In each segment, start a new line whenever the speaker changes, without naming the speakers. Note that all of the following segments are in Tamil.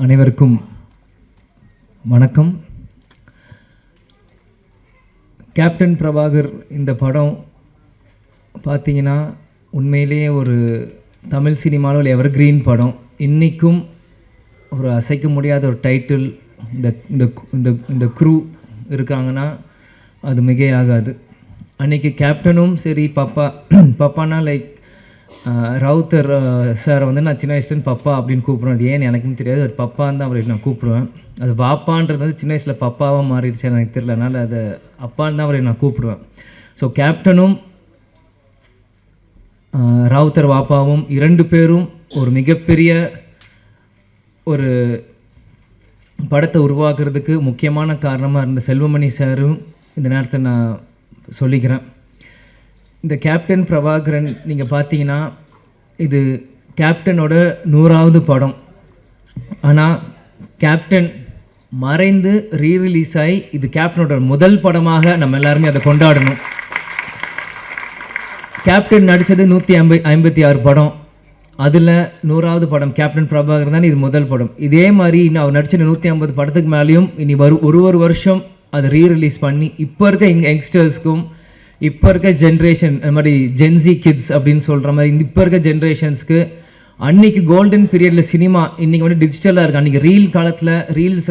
அனைவருக்கும் வணக்கம். கேப்டன் பிரபாகர் இந்த படம் பார்த்தீங்கன்னா உண்மையிலேயே ஒரு தமிழ் சினிமாவில் எவர்கிரீன் படம். இன்றைக்கும் ஒரு அசைக்க முடியாத ஒரு டைட்டில். இந்த க்ரூ இருக்காங்கன்னா அது மிகையாகாது. அன்றைக்கி கேப்டனும் சரி, பப்பானா லைக் ராவுத்தர் சாரை வந்து நான் சின்ன வயசுலேருந்து பப்பா அப்படின்னு கூப்பிடுவேன். அது ஏன்னு எனக்கும் தெரியாது. அது பப்பான்னு தான் அவரை நான் கூப்பிடுவேன். அது வாப்பான்றது வந்து சின்ன வயசில் பப்பாவாக மாறிடுச்சு எனக்கு தெரியல. அதனால் அதை அப்பான்னு தான் அவரை நான் கூப்பிடுவேன். ஸோ கேப்டனும் ராவுத்தர் வாப்பாவும் இரண்டு பேரும் ஒரு மிகப்பெரிய ஒரு படத்தை உருவாக்குறதுக்கு முக்கியமான காரணமாக இருந்த செல்வமணி சாரும் இந்த நேரத்தில் நான் சொல்லிக்கிறேன். இந்த கேப்டன் பிரபாகரன் நீங்கள் பார்த்தீங்கன்னா இது கேப்டனோட 100வது படம். ஆனால் கேப்டன் மறைந்து ரீரிலீஸ் ஆகி இது கேப்டனோட முதல் படமாக நம்ம எல்லாருமே அதை கொண்டாடணும். கேப்டன் நடித்தது 156 படம். அதில் 100வது படம் கேப்டன் பிரபாகரன் தான் இது முதல் படம். இதே மாதிரி இன்னும் அவர் நடித்த 150 படத்துக்கு மேலேயும் இனி ஒரு வருஷம் அதை ரீரிலீஸ் பண்ணி இப்போ இருக்க யங்ஸ்டர்ஸ்க்கும் இப்போ இருக்க ஜென்ரேஷன் இந்த மாதிரி ஜென்சி கிட்ஸ் அப்படின்னு சொல்கிற மாதிரி இப்போ இருக்க ஜென்ரேஷன்ஸ்க்கு அன்றைக்கி கோல்டன் பீரியடில் சினிமா இன்றைக்கி வந்து டிஜிட்டலாக இருக்குது. அன்றைக்கி ரீல் காலத்தில் ரீல்ஸ்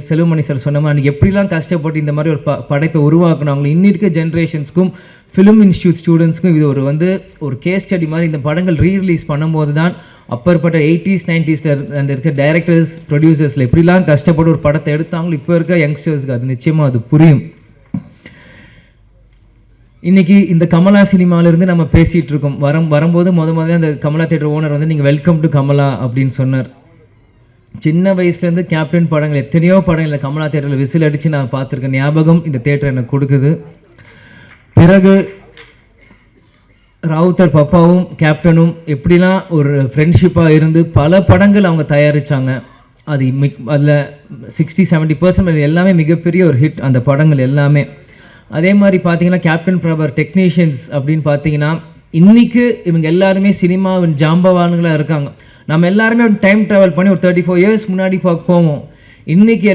செல்வமணி சார் சொன்ன மாதிரி அன்றைக்கி எப்படிலாம் கஷ்டப்பட்டு இந்த மாதிரி ஒரு படைப்பை உருவாக்குனாங்களோ இன்னி இருக்க ஜென்ரேஷன்ஸ்க்கும் ஃபிலிம் இன்ஸ்டியூட் ஸ்டூடெண்ட்ஸ்க்கும் இது ஒரு கேஸ் ஸ்டடி மாதிரி இந்த படங்கள் ரீரிலீஸ் பண்ணும்போது தான் அப்பற்பட்ட 80s 90s அந்த இருக்க டைரக்டர்ஸ் ப்ரொடியூசர்ஸில் எப்படிலாம் கஷ்டப்பட்டு ஒரு படத்தை எடுத்தாங்களோ இப்போ இருக்க யங்ஸ்டர்ஸ்க்கு அது நிச்சயமாக அது புரியும். இன்றைக்கி இந்த கமலா சினிமாவிலேருந்து நம்ம பேசிகிட்டு இருக்கோம். வரும்போது முதல்ல அந்த கமலா தேட்டர் ஓனர் வந்து நீங்கள் வெல்கம் டு கமலா அப்படின்னு சொன்னார். சின்ன வயசுலேருந்து கேப்டன் படங்கள் எத்தனையோ படங்கள் கமலா தேட்டரில் விசில் அடித்து நான் பார்த்துருக்கேன். ஞாபகம் இந்த தேட்டர் எனக்கு கொடுக்குது. பிறகு ராவுத்தர் பப்பாவும் கேப்டனும் எப்படிலாம் ஒரு ஃப்ரெண்ட்ஷிப்பாக இருந்து பல படங்கள் அவங்க தயாரித்தாங்க. அதில் 60-70% எல்லாமே மிகப்பெரிய ஒரு ஹிட் அந்த படங்கள் எல்லாமே. அதே மாதிரி பார்த்தீங்கன்னா கேப்டன் பிரபாகர் டெக்னீஷியன்ஸ் அப்படின்னு பார்த்தீங்கன்னா இன்றைக்கி இவங்க எல்லாருமே சினிமாவின் ஜாம்பவான்களாக இருக்காங்க. நம்ம எல்லாருமே டைம் ட்ராவல் பண்ணி ஒரு 34 இயர்ஸ் முன்னாடி போவோம். இன்றைக்கி